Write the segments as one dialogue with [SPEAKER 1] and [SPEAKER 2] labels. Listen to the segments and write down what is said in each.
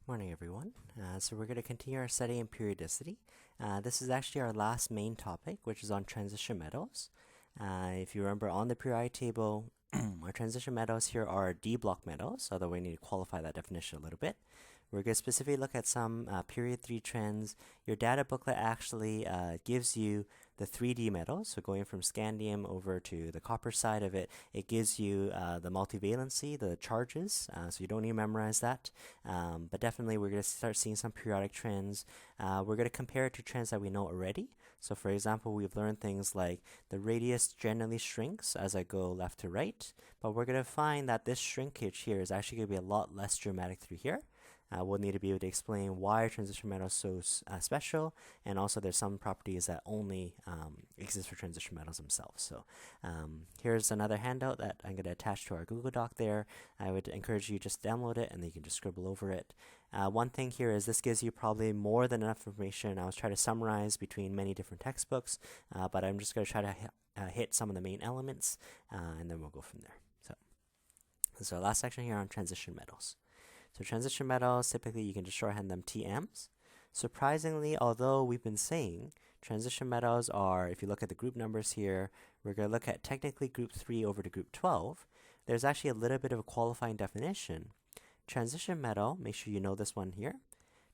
[SPEAKER 1] Morning, everyone. So we're going to continue our study in periodicity. This is actually our last main topic, which is on transition metals. If you remember on the periodic table, our transition metals here are D block metals, although we need to qualify that definition a little bit. We're going to specifically look at some period 3 trends. Your data booklet actually gives you the 3D metals, so going from scandium over to the copper side of it, it gives you the multivalency, the charges, so you don't need to memorize that. But definitely we're going to start seeing some periodic trends. We're going to compare it to trends that we know already. So for example, we've learned things like the radius generally shrinks as I go left to right, but we're going to find that this shrinkage here is actually going to be a lot less dramatic through here. We'll need to be able to explain why transition metals are so special, and also there's some properties that only exist for transition metals themselves. So here's another handout that I'm going to attach to our Google Doc there. I would encourage you just download it and then you can just scribble over it. One thing here is this gives you probably more than enough information. I was trying to summarize between many different textbooks, but I'm just going to try to hit some of the main elements, and then we'll go from there. So last section here on transition metals. So transition metals, typically you can just shorthand them TMs. Surprisingly, although we've been saying transition metals are, if you look at the group numbers here, we're going to look at technically group 3 over to group 12. There's actually a little bit of a qualifying definition. Transition metal, make sure you know this one here.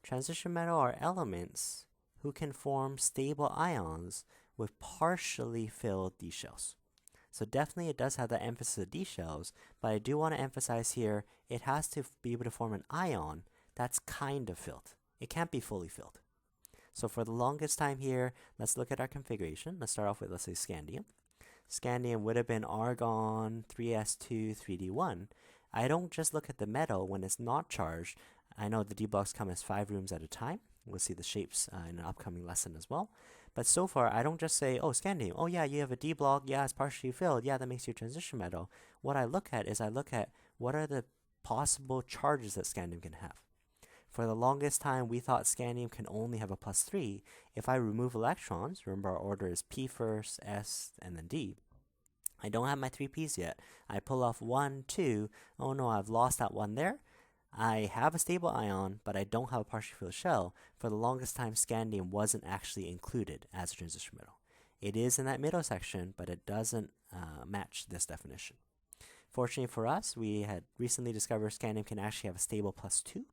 [SPEAKER 1] Transition metal are elements who can form stable ions with partially filled D shells. So definitely it does have the emphasis of D shells, but I do want to emphasize here, it has to be able to form an ion that's kind of filled. It can't be fully filled. So for the longest time here, let's look at our configuration. Let's start off with, let's say, scandium. Scandium would have been argon 3s2 3d1. I don't just look at the metal when it's not charged. I know the D blocks come as 5 rooms at a time. We'll see the shapes in an upcoming lesson as well. But so far, I don't just say, oh, scandium. Oh, yeah, you have a D block. Yeah, it's partially filled. Yeah, that makes you a transition metal. What I look at is what are the possible charges that scandium can have. For the longest time, we thought scandium can only have a +3. If I remove electrons, remember our order is P first, S, and then D. I don't have my 3 P's yet. I pull off 1, 2. Oh no, I've lost that one there. I have a stable ion, but I don't have a partially filled shell. For the longest time, scandium wasn't actually included as a transition metal. It is in that middle section, but it doesn't match this definition. Fortunately for us, we had recently discovered scandium can actually have a stable +2.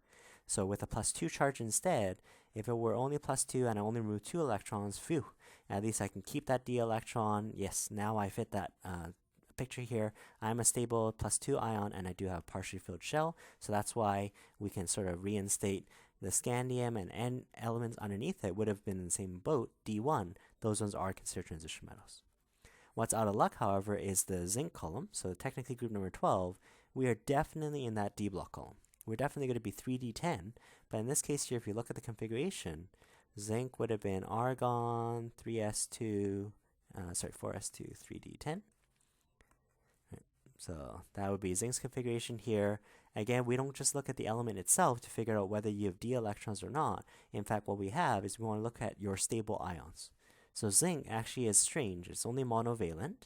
[SPEAKER 1] So with a +2 charge instead, if it were only +2 and I only remove 2 electrons, phew, at least I can keep that D electron. Yes, now I fit that picture here. I'm a stable +2 ion and I do have a partially filled shell, so that's why we can sort of reinstate the scandium and N elements underneath it would have been in the same boat, D1. Those ones are considered transition metals. What's out of luck, however, is the zinc column. So technically group number 12, we are definitely in that D block column. We're definitely going to be 3d10, but in this case here, if you look at the configuration, zinc would have been argon 4s2 3d10. So that would be zinc's configuration here. Again, we don't just look at the element itself to figure out whether you have D electrons or not. In fact, what we have is we want to look at your stable ions. So zinc actually is strange. It's only monovalent.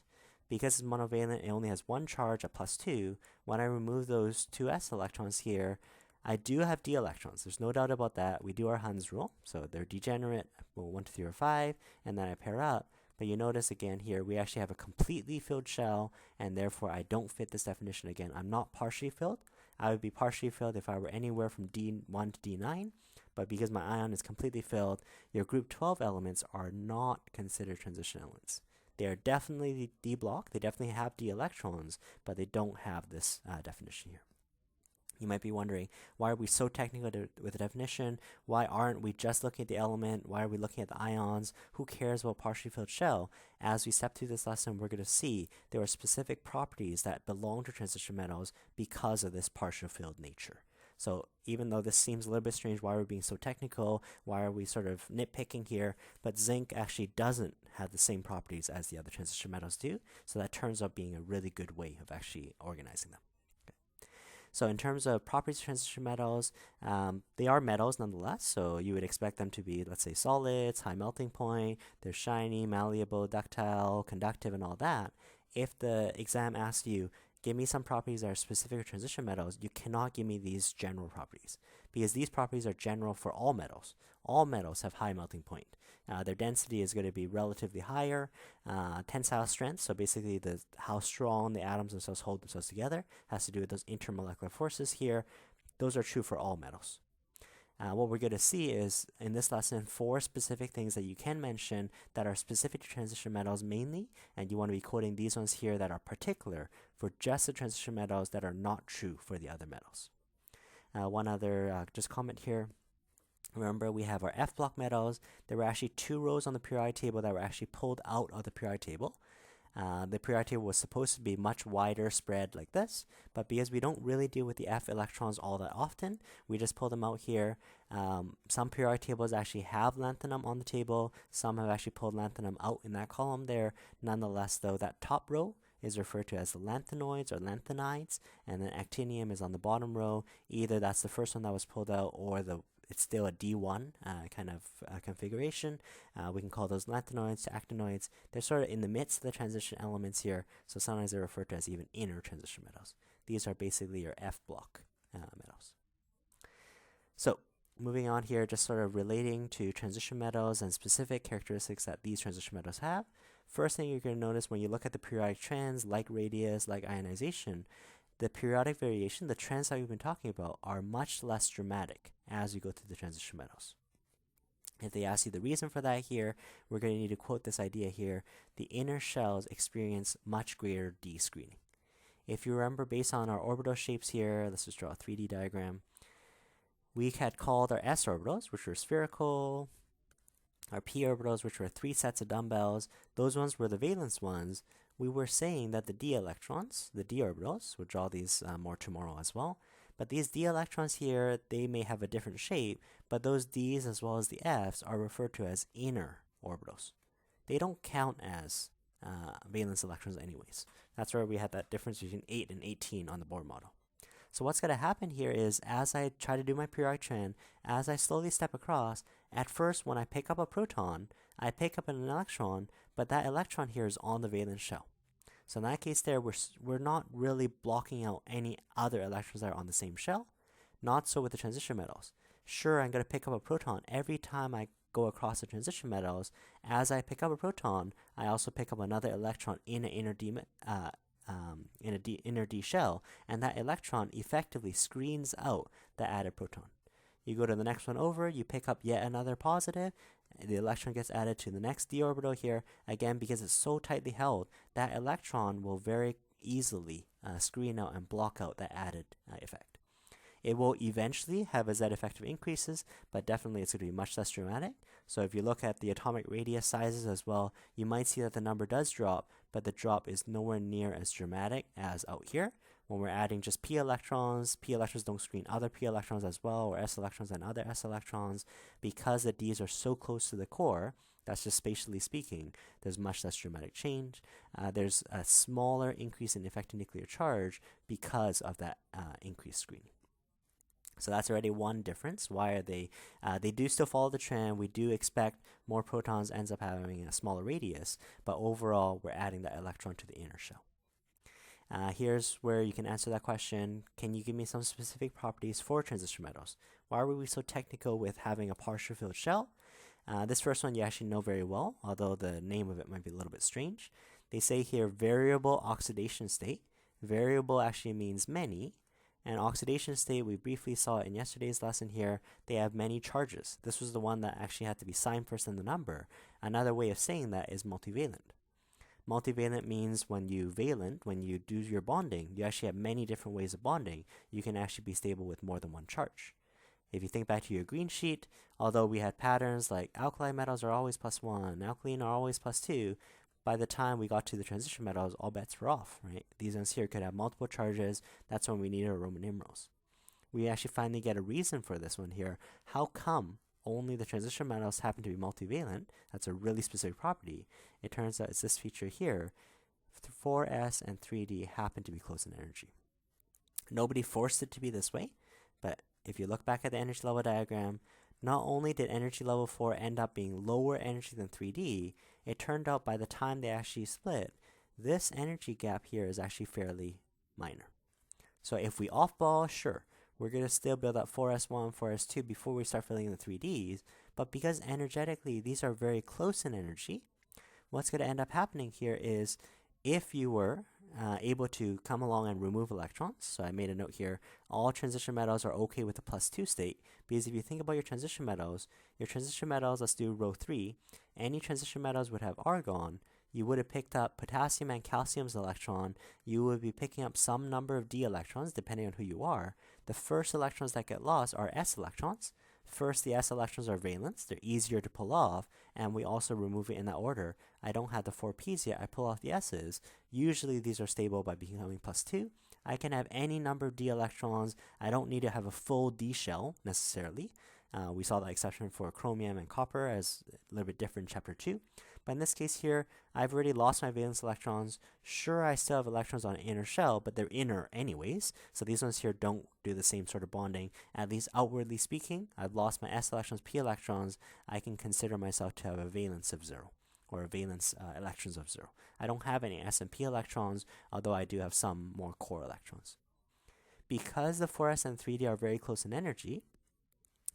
[SPEAKER 1] Because it's monovalent, it only has one charge at +2. When I remove those 2s electrons here, I do have D electrons. There's no doubt about that. We do our Hund's rule. So they're degenerate, 1, 2, 3, or 5, and then I pair up. But you notice again here, we actually have a completely filled shell, and therefore I don't fit this definition again. I'm not partially filled. I would be partially filled if I were anywhere from D1 to D9, but because my ion is completely filled, your group 12 elements are not considered transition elements. They are definitely D block. They definitely have D electrons, but they don't have this definition here. You might be wondering, why are we so technical with the definition? Why aren't we just looking at the element? Why are we looking at the ions? Who cares about partially filled shell? As we step through this lesson, we're going to see there are specific properties that belong to transition metals because of this partial filled nature. So even though this seems a little bit strange, why are we being so technical? Why are we sort of nitpicking here? But zinc actually doesn't have the same properties as the other transition metals do. So that turns out being a really good way of actually organizing them. So in terms of properties of transition metals, they are metals nonetheless. So you would expect them to be, let's say, solids, high melting point, they're shiny, malleable, ductile, conductive, and all that. If the exam asks you, give me some properties that are specific to transition metals, you cannot give me these general properties because these properties are general for all metals. All metals have high melting point. Their density is going to be relatively higher. Tensile strength, so basically how strong the atoms themselves hold themselves together, has to do with those intermolecular forces here. Those are true for all metals. What we're going to see is, in this lesson, 4 specific things that you can mention that are specific to transition metals mainly, and you want to be quoting these ones here that are particular for just the transition metals that are not true for the other metals. One other just comment here. Remember, we have our F block metals. There were actually 2 rows on the periodic table that were actually pulled out of the periodic table. The periodic table was supposed to be much wider spread like this, but because we don't really deal with the F electrons all that often, we just pull them out here. Some periodic tables actually have lanthanum on the table. Some have actually pulled lanthanum out in that column there. Nonetheless, though, that top row is referred to as the lanthanoids or lanthanides, and then actinium is on the bottom row. Either that's the first one that was pulled out, or it's still a D1 kind of configuration. We can call those lanthanoids to actinoids. They're sort of in the midst of the transition elements here, so sometimes they're referred to as even inner transition metals. These are basically your F block metals. So moving on here, just sort of relating to transition metals and specific characteristics that these transition metals have. First thing you're going to notice when you look at the periodic trends, like radius, like ionization, the periodic variation, the trends that we've been talking about, are much less dramatic as you go through the transition metals. If they ask you the reason for that here, we're going to need to quote this idea here. The inner shells experience much greater D-screening. If you remember, based on our orbital shapes here, let's just draw a 3D diagram. We had called our s orbitals, which were spherical, our p orbitals, which were 3 sets of dumbbells. Those ones were the valence ones. We were saying that the d electrons, the d orbitals, we'll draw these more tomorrow as well, but these d electrons here, they may have a different shape, but those d's as well as the f's are referred to as inner orbitals. They don't count as valence electrons anyways. That's where we had that difference between 8 and 18 on the Bohr model. So what's going to happen here is, as I try to do my periodic trend, as I slowly step across, at first when I pick up a proton, I pick up an electron, but that electron here is on the valence shell. So in that case there, we're not really blocking out any other electrons that are on the same shell. Not so with the transition metals. Sure, I'm going to pick up a proton every time I go across the transition metals. As I pick up a proton, I also pick up another electron in an inner D shell, and that electron effectively screens out the added proton. You go to the next one over, you pick up yet another positive, the electron gets added to the next d orbital here. Again, because it's so tightly held, that electron will very easily screen out and block out that added effect. It will eventually have a z effect of increases, but definitely it's going to be much less dramatic. So if you look at the atomic radius sizes as well, you might see that the number does drop, but the drop is nowhere near as dramatic as out here. When we're adding just p electrons don't screen other p electrons as well, or s electrons and other s electrons. Because the d's are so close to the core, that's just spatially speaking, there's much less dramatic change. There's a smaller increase in effective nuclear charge because of that increased screening. So that's already one difference. Why are they do still follow the trend. We do expect more protons ends up having a smaller radius, but overall we're adding that electron to the inner shell. Here's where you can answer that question. Can you give me some specific properties for transition metals? Why were we so technical with having a partial filled shell? This first one you actually know very well, although the name of it might be a little bit strange. They say here variable oxidation state. Variable actually means many. And oxidation state, we briefly saw in yesterday's lesson here, they have many charges. This was the one that actually had to be signed first in the number. Another way of saying that is multivalent. Multivalent means when you do your bonding, you actually have many different ways of bonding. You can actually be stable with more than one charge. If you think back to your green sheet, although we had patterns like alkali metals are always +1, alkaline are always +2, by the time we got to the transition metals, all bets were off, right? These ones here could have multiple charges. That's when we needed our Roman numerals. We actually finally get a reason for this one here. How come only the transition metals happen to be multivalent? That's a really specific property. It turns out it's this feature here. 4s and 3d happen to be close in energy. Nobody forced it to be this way, but if you look back at the energy level diagram, not only did energy level 4 end up being lower energy than 3d, it turned out by the time they actually split, this energy gap here is actually fairly minor. So if we off-ball, sure, we're going to still build up 4s1, 4s2 before we start filling in the 3Ds. But because energetically these are very close in energy, what's going to end up happening here is if you were able to come along and remove electrons, so I made a note here, all transition metals are okay with the +2 state, because if you think about your transition metals, let's do row 3, any transition metals would have argon. You would have picked up potassium and calcium's electron. You would be picking up some number of d electrons, depending on who you are. The first electrons that get lost are s electrons. First, the s electrons are valence. They're easier to pull off, and we also remove it in that order. I don't have the 4p's yet. I pull off the s's. Usually, these are stable by becoming +2. I can have any number of d electrons. I don't need to have a full d shell, necessarily. We saw that exception for chromium and copper as a little bit different in chapter 2. But in this case here, I've already lost my valence electrons. Sure, I still have electrons on an inner shell, but they're inner anyways. So these ones here don't do the same sort of bonding. At least outwardly speaking, I've lost my s electrons, p electrons. I can consider myself to have a valence of 0, or a valence electrons of 0. I don't have any s and p electrons, although I do have some more core electrons. Because the 4s and 3d are very close in energy,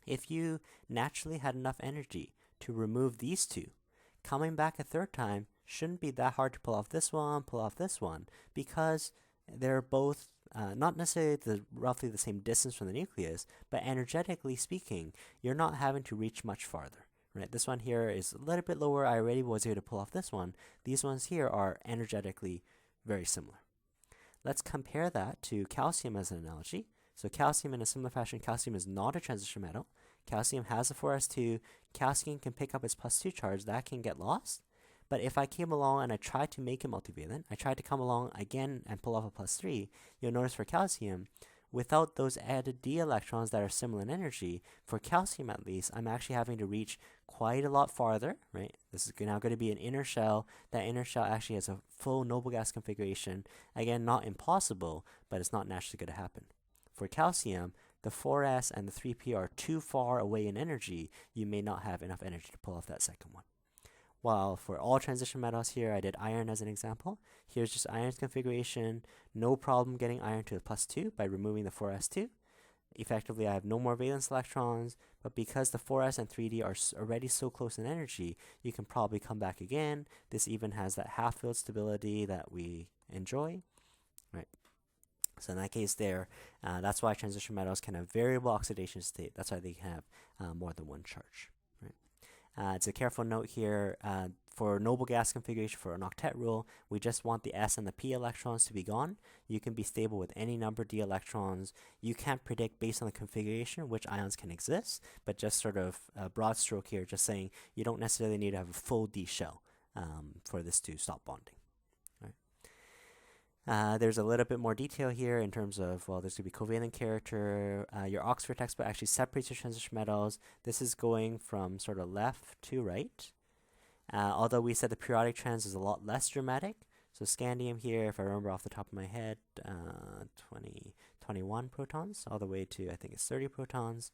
[SPEAKER 1] if you naturally had enough energy to remove these two, coming back a third time shouldn't be that hard to pull off this one, because they're both not necessarily roughly the same distance from the nucleus, but energetically speaking, you're not having to reach much farther. Right? This one here is a little bit lower. I already was able to pull off this one. These ones here are energetically very similar. Let's compare that to calcium as an analogy. So calcium, in a similar fashion, calcium is not a transition metal. Calcium has a 4s2. Calcium can pick up its +2 charge. That can get lost. But if I came along and I tried to make it multivalent, I tried to come along again and pull off a +3, you'll notice for calcium, without those added d electrons that are similar in energy, for calcium at least, I'm actually having to reach quite a lot farther, right? This is now going to be an inner shell. That inner shell actually has a full noble gas configuration. Again, not impossible, but it's not naturally going to happen. For calcium, the 4s and the 3p are too far away in energy. You may not have enough energy to pull off that second one. While for all transition metals here, I did iron as an example. Here's just iron's configuration. No problem getting iron to the +2 by removing the 4s2. Effectively, I have no more valence electrons, but because the 4s and 3d are already so close in energy, you can probably come back again. This even has that half-field stability that we enjoy, right? So in that case there, that's why transition metals can have variable oxidation state. That's why they can have more than one charge. Right? It's a careful note here. For noble gas configuration for an octet rule, we just want the s and the p electrons to be gone. You can be stable with any number of d electrons. You can't predict based on the configuration which ions can exist, but just sort of a broad stroke here, just saying you don't necessarily need to have a full d shell for this to stop bonding. There's a little bit more detail here in terms of, well, there's going to be covalent character. Your Oxford textbook actually separates your transition metals. This is going from sort of left to right. Although we said the periodic trends is a lot less dramatic. So scandium here, if I remember off the top of my head, 21 protons, all the way to, I think it's 30 protons.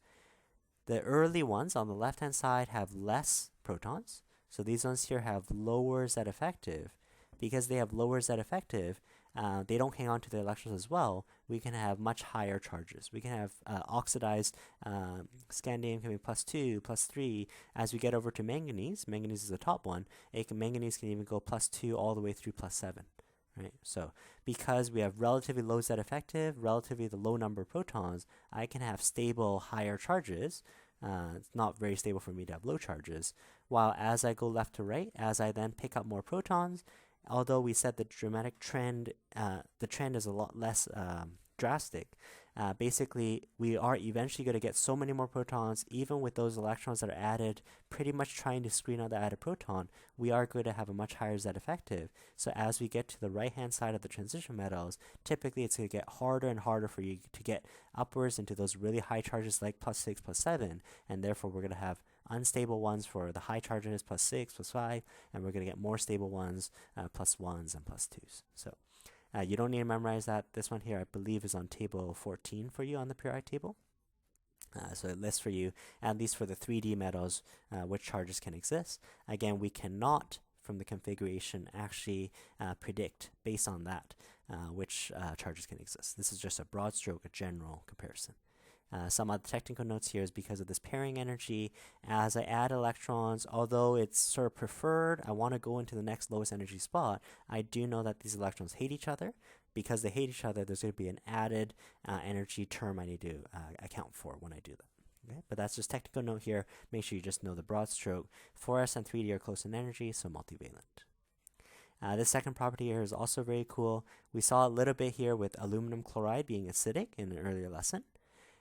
[SPEAKER 1] The early ones on the left-hand side have less protons. So these ones here have lower Z effective. Because they have lower Z effective, they don't hang on to the electrons as well. We can have much higher charges. We can have oxidized scandium can be +2, +3. As we get over to manganese, manganese is the top one. Manganese can even go +2 all the way through +7. Right? So because we have relatively low Z effective, relatively the low number of protons, I can have stable higher charges. It's not very stable for me to have low charges. While as I go left to right, as I then pick up more protons, although we said the dramatic trend, the trend is a lot less drastic. Basically, we are eventually going to get so many more protons, even with those electrons that are added, pretty much trying to screen out the added proton, we are going to have a much higher Z effective. So as we get to the right-hand side of the transition metals, typically it's going to get harder and harder for you to get upwards into those really high charges like +6, +7, and therefore we're going to have unstable ones for the high charges, +6, +5, and we're going to get more stable ones, +1s and +2s. So you don't need to memorize that. This one here, I believe, is on table 14 for you on the periodic table. So it lists for you, at least for the 3D metals, which charges can exist. Again, we cannot, from the configuration, actually predict, based on that, which charges can exist. This is just a broad stroke, a general comparison. Some other technical notes here is because of this pairing energy. As I add electrons, although it's sort of preferred, I want to go into the next lowest energy spot, I do know that these electrons hate each other. Because they hate each other, there's going to be an added energy term I need to account for when I do that. Okay? But that's just technical note here. Make sure you just know the broad stroke. 4s and 3d are close in energy, so multivalent. This second property here is also very cool. We saw a little bit here with aluminum chloride being acidic in an earlier lesson.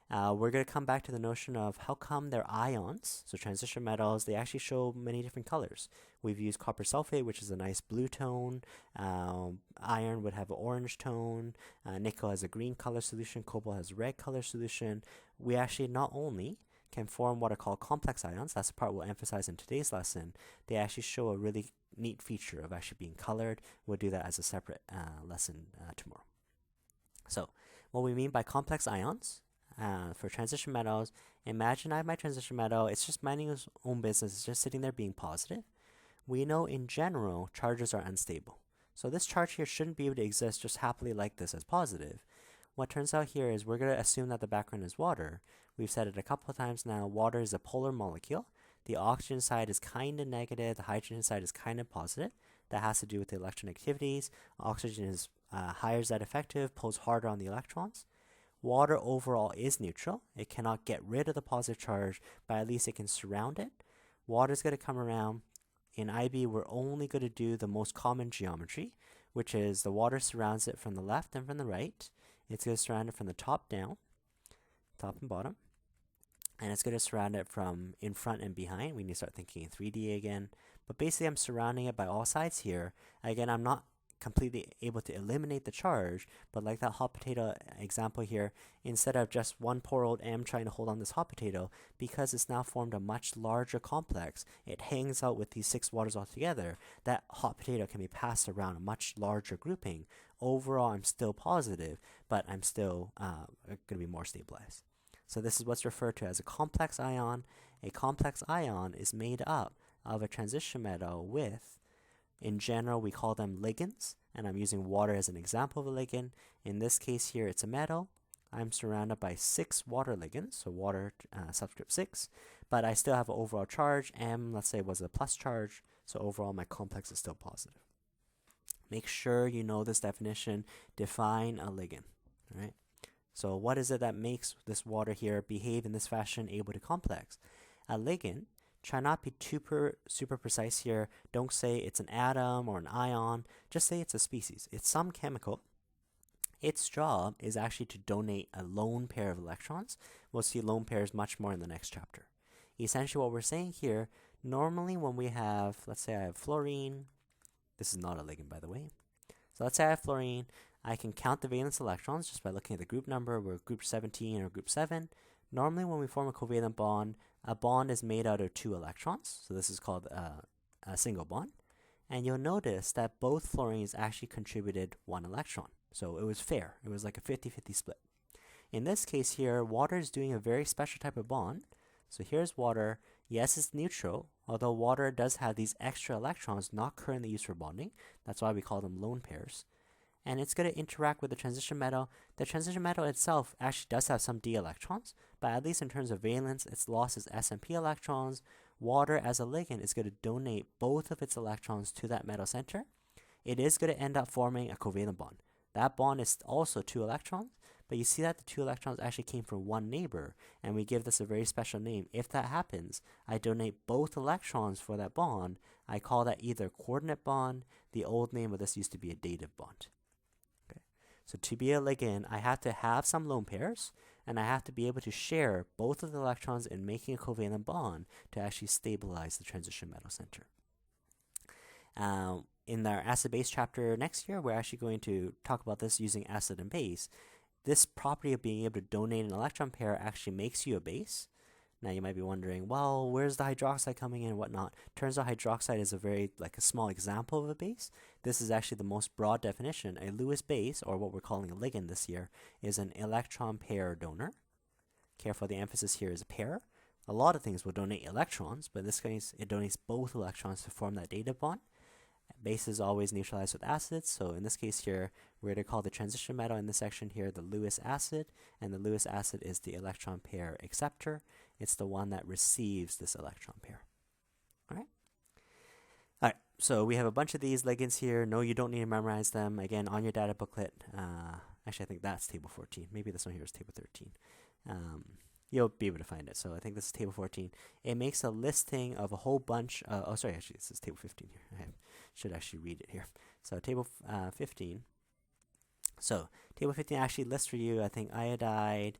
[SPEAKER 1] We're going to come back to the notion of how come they're ions, so transition metals, they actually show many different colors. We've used copper sulfate, which is a nice blue tone. Iron would have an orange tone. Nickel has a green color solution. Cobalt has a red color solution. We actually not only can form what are called complex ions, that's the part we'll emphasize in today's lesson, they actually show a really neat feature of actually being colored. We'll do that as a separate lesson tomorrow. So, what we mean by complex ions, for transition metals, imagine I have my transition metal, it's just minding its own business, it's just sitting there being positive. We know in general charges are unstable. So this charge here shouldn't be able to exist just happily like this as positive. What turns out here is we're going to assume that the background is water. We've said it a couple of times now, water is a polar molecule. The oxygen side is kind of negative, the hydrogen side is kind of positive. That has to do with the electron activities. Oxygen is higher Z effective, pulls harder on the electrons. Water overall is neutral. It cannot get rid of the positive charge, but at least it can surround it. Water is going to come around. In IB, we're only going to do the most common geometry, which is the water surrounds it from the left and from the right. It's going to surround it from the top down, top and bottom. And it's going to surround it from in front and behind. We need to start thinking in 3D again. But basically, I'm surrounding it by all sides here. Again, I'm not completely able to eliminate the charge, but like that hot potato example here, instead of just one poor old M trying to hold on this hot potato, because it's now formed a much larger complex, it hangs out with these 6 waters all together, that hot potato can be passed around a much larger grouping. Overall, I'm still positive, but I'm still going to be more stabilized. So this is what's referred to as a complex ion. A complex ion is made up of a transition metal with, in general, we call them ligands, and I'm using water as an example of a ligand. In this case here, it's a metal. I'm surrounded by 6 water ligands, so water subscript 6, but I still have an overall charge. M, let's say, was a plus charge, so overall my complex is still positive. Make sure you know this definition. Define a ligand, all right? So what is it that makes this water here behave in this fashion, able to complex? A ligand, try not be super precise here. Don't say it's an atom or an ion. Just say it's a species. It's some chemical. Its job is actually to donate a lone pair of electrons. We'll see lone pairs much more in the next chapter. Essentially what we're saying here, normally when we have, let's say I have fluorine. This is not a ligand, by the way. So let's say I have fluorine. I can count the valence electrons just by looking at the group number. We're group 17 or group 7. Normally when we form a covalent bond, a bond is made out of 2 electrons. So this is called a single bond. And you'll notice that both fluorines actually contributed 1 electron. So it was fair. It was like a 50-50 split. In this case here, water is doing a very special type of bond. So here's water. Yes, it's neutral, although water does have these extra electrons not currently used for bonding. That's why we call them lone pairs. And it's going to interact with the transition metal. The transition metal itself actually does have some d electrons, but at least in terms of valence, its loss is s and p electrons. Water as a ligand is going to donate both of its electrons to that metal center. It is going to end up forming a covalent bond. That bond is also 2 electrons, but you see that the 2 electrons actually came from one neighbor, and we give this a very special name. If that happens, I donate both electrons for that bond. I call that either a coordinate bond. The old name of this used to be a dative bond. So to be a ligand, I have to have some lone pairs, and I have to be able to share both of the electrons in making a covalent bond to actually stabilize the transition metal center. In our acid-base chapter next year, we're actually going to talk about this using acid and base. This property of being able to donate an electron pair actually makes you a base. Now you might be wondering, well, where's the hydroxide coming in and whatnot? Turns out hydroxide is a small example of a base. This is actually the most broad definition. A Lewis base, or what we're calling a ligand this year, is an electron pair donor. Careful, the emphasis here is a pair. A lot of things will donate electrons, but in this case, it donates both electrons to form that dative bond. Bases always neutralize with acids, so in this case here, we're going to call the transition metal in this section here the Lewis acid, and the Lewis acid is the electron pair acceptor. It's the one that receives this electron pair. All right, so we have a bunch of these ligands here. No, you don't need to memorize them. Again, on your data booklet, actually I think that's table 14. Maybe this one here is table 13. You'll be able to find it. So I think this is table 14. It makes a listing of a whole bunch. Oh, sorry, actually, this is table 15 here. I should actually read it here. So table 15. So table 15 actually lists for you, I think iodide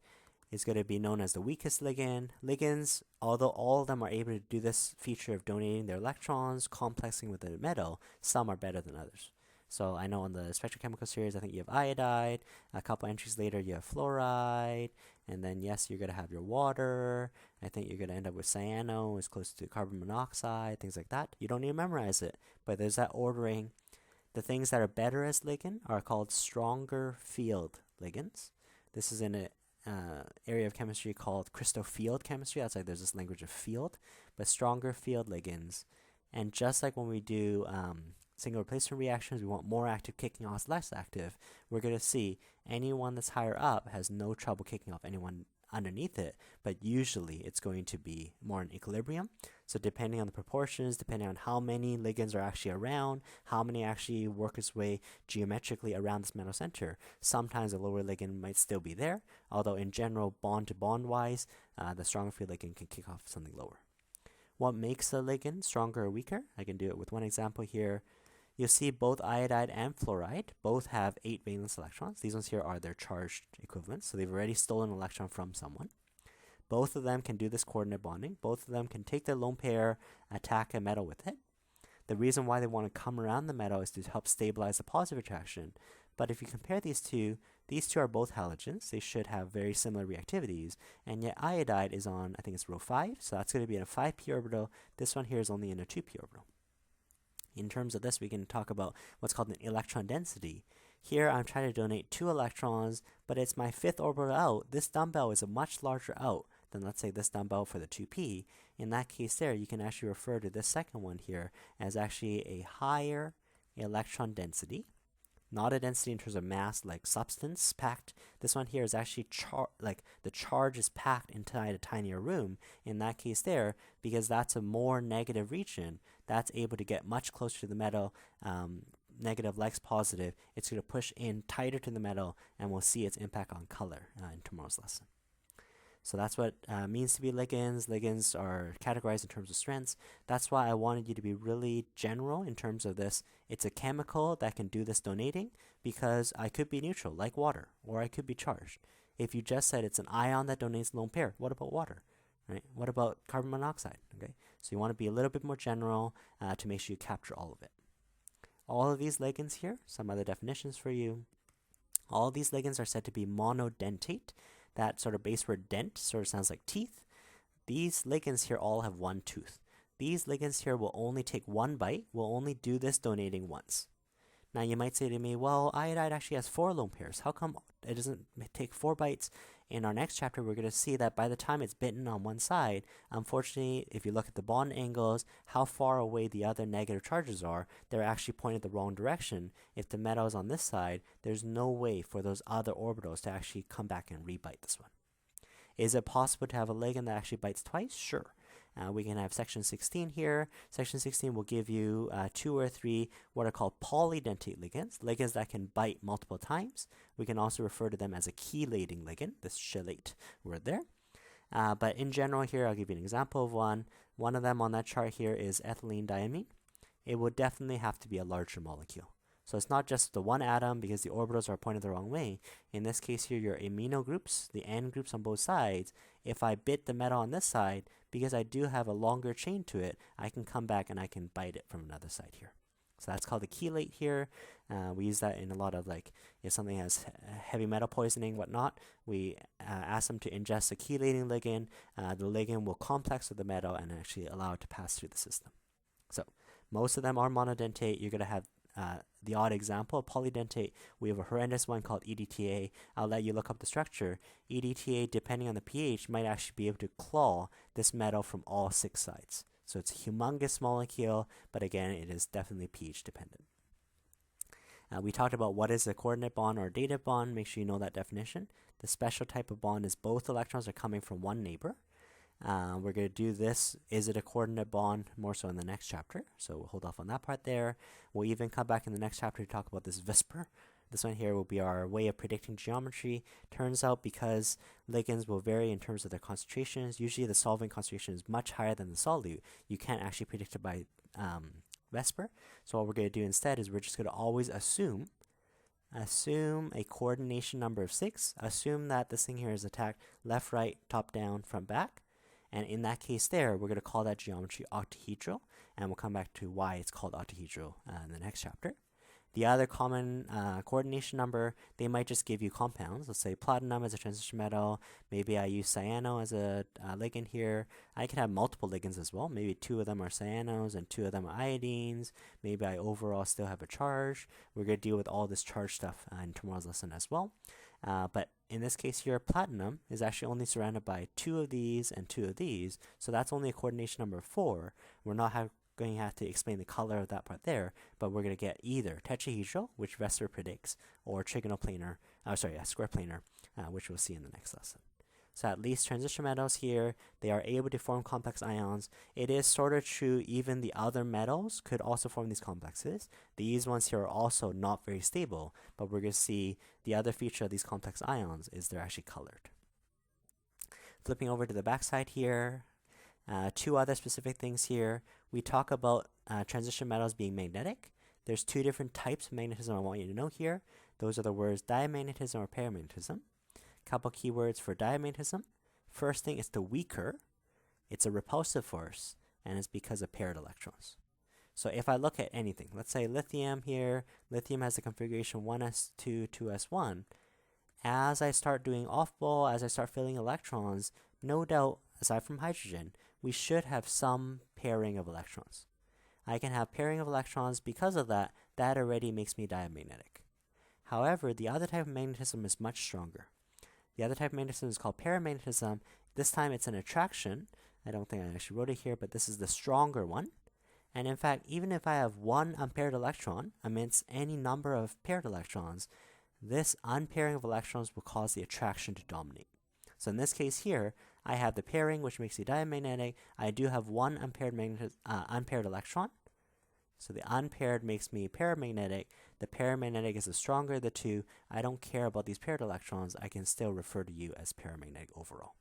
[SPEAKER 1] is going to be known as the weakest ligand. Ligands, although all of them are able to do this feature of donating their electrons, complexing with the metal, some are better than others. So I know on the spectrochemical series, I think you have iodide. A couple entries later, you have fluoride. And then, yes, you're going to have your water. I think you're going to end up with cyano, is close to carbon monoxide, things like that. You don't need to memorize it, but there's that ordering. The things that are better as ligand are called stronger field ligands. This is in an area of chemistry called crystal field chemistry. That's like there's this language of field, but stronger field ligands. And just like when we do single replacement reactions, we want more active kicking off less active. We're going to see anyone that's higher up has no trouble kicking off anyone underneath it, but usually it's going to be more in equilibrium. So depending on the proportions, depending on how many ligands are actually around, how many actually work its way geometrically around this metal center, sometimes a lower ligand might still be there, although in general, bond to bond wise, the stronger field ligand can kick off something lower. What makes a ligand stronger or weaker? I can do it with one example here. You'll see both iodide and fluoride both have 8 valence electrons. These ones here are their charged equivalents, so they've already stolen an electron from someone. Both of them can do this coordinate bonding. Both of them can take their lone pair, attack a metal with it. The reason why they want to come around the metal is to help stabilize the positive attraction. But if you compare these two are both halogens. They should have very similar reactivities, and yet iodide is on, I think it's row 5, so that's going to be in a 5p orbital. This one here is only in a 2p orbital. In terms of this, we can talk about what's called an electron density. Here, I'm trying to donate 2 electrons, but it's my 5th orbital out. This dumbbell is a much larger out than, let's say, this dumbbell for the 2p. In that case there, you can actually refer to this second one here as actually a higher electron density. Not a density in terms of mass, like substance packed. This one here is actually like the charge is packed inside a tinier room. In that case there, because that's a more negative region, that's able to get much closer to the metal. Negative likes positive. It's going to push in tighter to the metal, and we'll see its impact on color in tomorrow's lesson. So that's what means to be ligands. Ligands are categorized in terms of strengths. That's why I wanted you to be really general in terms of this. It's a chemical that can do this donating, because I could be neutral, like water, or I could be charged. If you just said it's an ion that donates lone pair, what about water? Right? What about carbon monoxide? Okay, so you want to be a little bit more general to make sure you capture all of it. All of these ligands here, some other definitions for you. All of these ligands are said to be monodentate. That sort of base word dent sort of sounds like teeth. These ligands here all have one tooth. These ligands here will only take one bite, will only do this donating once. Now you might say to me, well, iodide actually has 4 lone pairs. How come it doesn't take 4 bites? In our next chapter, we're going to see that by the time it's bitten on one side, unfortunately, if you look at the bond angles, how far away the other negative charges are, they're actually pointed the wrong direction. If the metal is on this side, there's no way for those other orbitals to actually come back and rebite this one. Is it possible to have a ligand that actually bites twice? Sure. We can have section 16 here. Section 16 will give you 2 or 3 what are called polydentate ligands, ligands that can bite multiple times. We can also refer to them as a chelating ligand, this chelate word there. But in general here, I'll give you an example of one. One of them on that chart here is ethylene diamine. It would definitely have to be a larger molecule. So it's not just the one atom because the orbitals are pointed the wrong way. In this case here, your amino groups, the N groups on both sides, if I bit the metal on this side, because I do have a longer chain to it, I can come back and I can bite it from another side here. So that's called a chelate here. We use that in a lot of, like, if something has heavy metal poisoning, whatnot, we ask them to ingest a chelating ligand. The ligand will complex with the metal and actually allow it to pass through the system. So most of them are monodentate. You're going to have the odd example of polydentate. We have a horrendous one called EDTA. I'll let you look up the structure. EDTA, depending on the pH, might actually be able to claw this metal from all 6 sides. So it's a humongous molecule, but again, it is definitely pH dependent. We talked about what is a coordinate bond or a dative bond. Make sure you know that definition. The special type of bond is both electrons are coming from one neighbor. We're going to do this. Is it a coordinate bond? More so in the next chapter. So we'll hold off on that part there. We'll even come back in the next chapter to talk about this VSEPR. This one here will be our way of predicting geometry. Turns out because ligands will vary in terms of their concentrations, usually the solvent concentration is much higher than the solute. You can't actually predict it by VSEPR. So what we're going to do instead is we're just going to always assume a coordination number of 6. Assume that this thing here is attacked left, right, top, down, front, back. And in that case there, we're going to call that geometry octahedral. And we'll come back to why it's called octahedral in the next chapter. The other common coordination number, they might just give you compounds. Let's say platinum as a transition metal. Maybe I use cyano as a ligand here. I can have multiple ligands as well. Maybe 2 of them are cyanos and 2 of them are iodines. Maybe I overall still have a charge. We're going to deal with all this charge stuff in tomorrow's lesson as well. But in this case here, platinum is actually only surrounded by 2 of these and 2 of these. So that's only a coordination number of 4. We're not going to have to explain the color of that part there, but we're going to get either tetrahedral, which VSEPR predicts, or trigonoplanar, square planar, which we'll see in the next lesson. So at least transition metals here, they are able to form complex ions. It is sort of true even the other metals could also form these complexes. These ones here are also not very stable, but we're going to see the other feature of these complex ions is they're actually colored. Flipping over to the backside here, 2 other specific things here. We talk about transition metals being magnetic. There's 2 different types of magnetism I want you to know here. Those are the words diamagnetism or paramagnetism. Couple keywords for diamagnetism. First thing is the weaker. It's a repulsive force, and it's because of paired electrons. So if I look at anything, let's say lithium here, lithium has the configuration 1s2, 2s1. As I start doing off-ball, as I start filling electrons, no doubt, aside from hydrogen, we should have some pairing of electrons. I can have pairing of electrons because of that. That already makes me diamagnetic. However, the other type of magnetism is much stronger. The other type of magnetism is called paramagnetism. This time it's an attraction. I don't think I actually wrote it here, but this is the stronger one. And in fact, even if I have one unpaired electron amidst any number of paired electrons, this unpairing of electrons will cause the attraction to dominate. So in this case here, I have the pairing, which makes it diamagnetic. I do have one unpaired electron. So the unpaired makes me paramagnetic. The paramagnetic is the stronger of the 2. I don't care about these paired electrons. I can still refer to you as paramagnetic overall.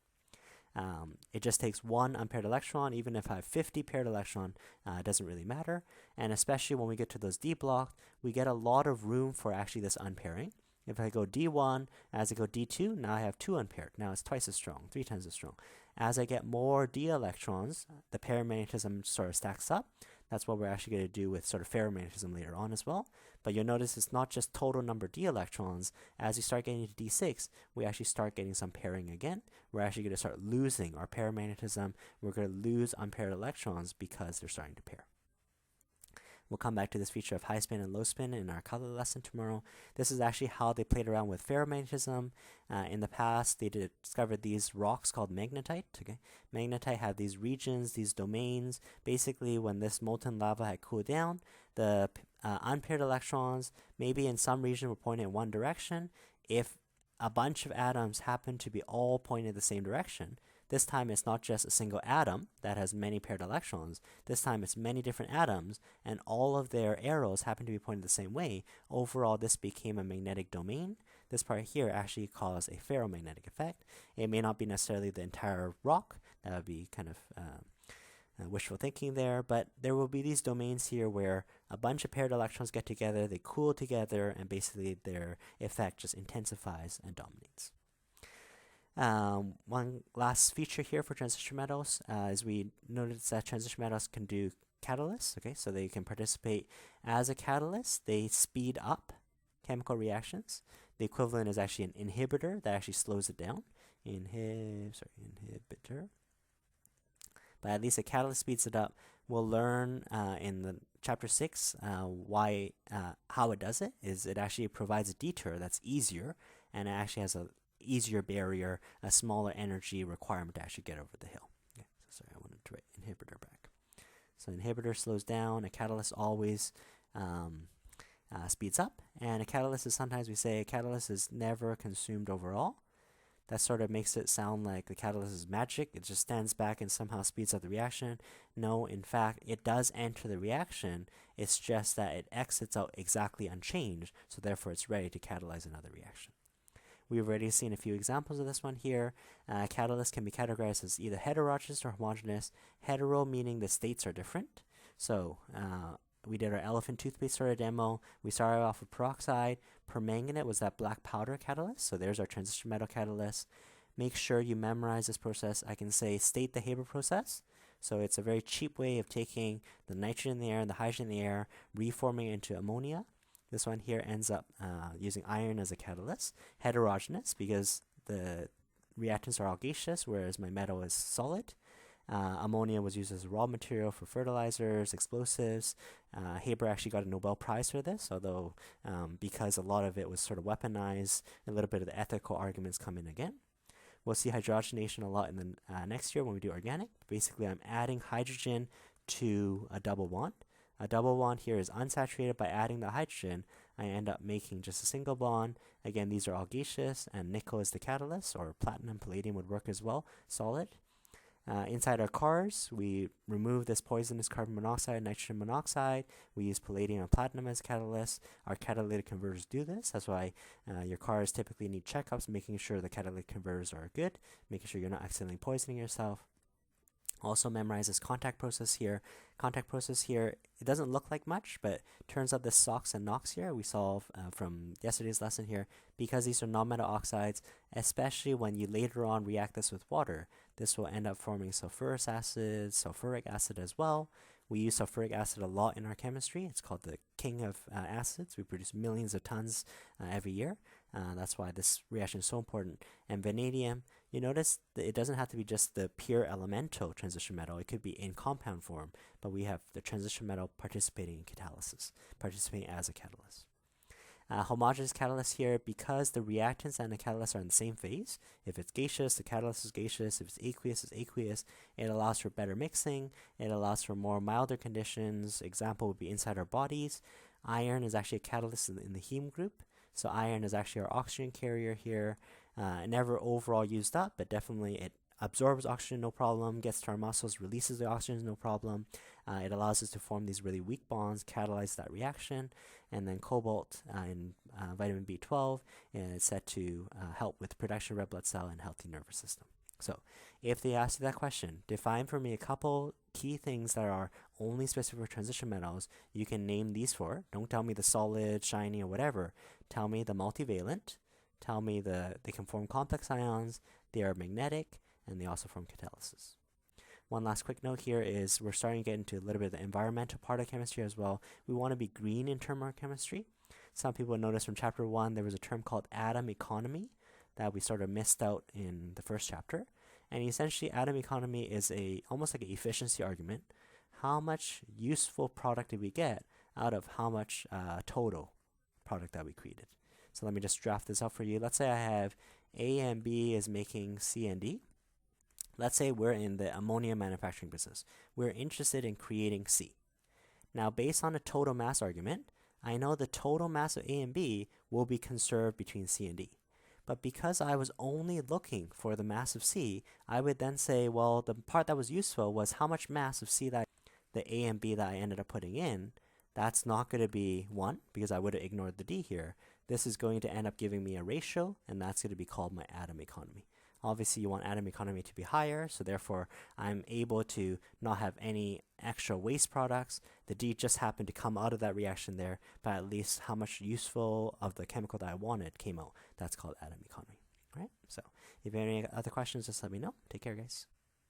[SPEAKER 1] It just takes one unpaired electron. Even if I have 50 paired electron, it doesn't really matter. And especially when we get to those d blocks, we get a lot of room for actually this unpairing. If I go D1, as I go D2, now I have 2 unpaired. Now it's twice as strong, 3 times as strong. As I get more d electrons, the paramagnetism sort of stacks up. That's what we're actually going to do with sort of ferromagnetism later on as well. But you'll notice it's not just total number d electrons. As you start getting to d6, we actually start getting some pairing again. We're actually going to start losing our paramagnetism. We're going to lose unpaired electrons because they're starting to pair. We'll come back to this feature of high spin and low spin in our color lesson tomorrow. This is actually how they played around with ferromagnetism. In the past, they discovered these rocks called magnetite. Okay? Magnetite have these regions, these domains. Basically, when this molten lava had cooled down, the unpaired electrons, maybe in some region, were pointing in one direction. If a bunch of atoms happen to be all pointing the same direction, this time it's not just a single atom that has many paired electrons. This time it's many different atoms, and all of their arrows happen to be pointed the same way. Overall, this became a magnetic domain. This part here actually caused a ferromagnetic effect. It may not be necessarily the entire rock. That would be kind of wishful thinking there, but there will be these domains here where a bunch of paired electrons get together, they cool together, and basically their effect just intensifies and dominates. One last feature here for transition metals is we noticed that transition metals can do catalysts. Okay, so they can participate as a catalyst. They speed up chemical reactions. The equivalent is actually an inhibitor that actually slows it down. Inhibitor. But at least a catalyst speeds it up. We'll learn in the chapter 6 how it does it. It actually provides a detour that's easier, and it actually has a easier barrier, a smaller energy requirement to actually get over the hill. Okay, so sorry, I wanted to write inhibitor back. So inhibitor slows down, a catalyst always speeds up, and a catalyst is sometimes we say a catalyst is never consumed overall. That sort of makes it sound like the catalyst is magic. It just stands back and somehow speeds up the reaction. No, in fact, it does enter the reaction. It's just that it exits out exactly unchanged, so therefore it's ready to catalyze another reaction. We've already seen a few examples of this one here. Catalysts can be categorized as either heterogeneous or homogeneous. Hetero meaning the states are different. So we did our elephant toothpaste sort of demo. We started off with peroxide. Permanganate was that black powder catalyst. So there's our transition metal catalyst. Make sure you memorize this process. I can say state the Haber process. So it's a very cheap way of taking the nitrogen in the air and the hydrogen in the air, reforming it into ammonia. This one here ends up using iron as a catalyst. Heterogeneous because the reactants are all gaseous, whereas my metal is solid. Ammonia was used as a raw material for fertilizers, explosives. Haber actually got a Nobel Prize for this, although because a lot of it was sort of weaponized, a little bit of the ethical arguments come in again. We'll see hydrogenation a lot in the next year when we do organic. Basically, I'm adding hydrogen to a double bond. A double bond here is unsaturated. By adding the hydrogen, I end up making just a single bond. Again, these are all gaseous, and nickel is the catalyst, or platinum, palladium would work as well, solid. Inside our cars, we remove this poisonous carbon monoxide, nitrogen monoxide. We use palladium and platinum as catalysts. Our catalytic converters do this. That's why your cars typically need checkups, making sure the catalytic converters are good, making sure you're not accidentally poisoning yourself. Also memorize this contact process here. Contact process here, it doesn't look like much, but turns out this SOx and NOx here, we saw from yesterday's lesson here, because these are non-metal oxides, especially when you later on react this with water, this will end up forming sulfuric acid, sulfuric acid as well. We use sulfuric acid a lot in our chemistry. It's called the king of acids. We produce millions of tons every year. That's why this reaction is so important. And vanadium, you notice that it doesn't have to be just the pure elemental transition metal. It could be in compound form, but we have the transition metal participating in catalysis, participating as a catalyst. Homogeneous catalyst here, because the reactants and the catalyst are in the same phase. If it's gaseous, the catalyst is gaseous. If it's aqueous, it's aqueous. It allows for better mixing. It allows for more milder conditions. Example would be inside our bodies. Iron is actually a catalyst in the heme group. So iron is actually our oxygen carrier here. Never overall used up, but definitely it absorbs oxygen, no problem, gets to our muscles, releases the oxygen, no problem. It allows us to form these really weak bonds, catalyze that reaction. And then cobalt in vitamin B12 is said to help with production of red blood cell and healthy nervous system. So if they ask you that question, define for me a couple key things that are only specific for transition metals. You can name these four. Don't tell me the solid, shiny, or whatever. Tell me the multivalent. Tell me they can form complex ions, they are magnetic, and they also form catalysis. One last quick note here is we're starting to get into a little bit of the environmental part of chemistry as well. We want to be green in terms of chemistry. Some people noticed from chapter 1 there was a term called atom economy that we sort of missed out in the first chapter. And essentially atom economy is almost like an efficiency argument. How much useful product did we get out of how much total product that we created? So let me just draft this out for you. Let's say I have A and B is making C and D. Let's say we're in the ammonia manufacturing business. We're interested in creating C. Now, based on a total mass argument, I know the total mass of A and B will be conserved between C and D. But because I was only looking for the mass of C, I would then say, well, the part that was useful was how much mass of C that the A and B that I ended up putting in. That's not going to be 1 because I would have ignored the D here. This is going to end up giving me a ratio, and that's going to be called my atom economy. Obviously, you want atom economy to be higher, so therefore I'm able to not have any extra waste products. The D just happened to come out of that reaction there, but at least how much useful of the chemical that I wanted came out. That's called atom economy. All right? So if you have any other questions, just let me know. Take care, guys.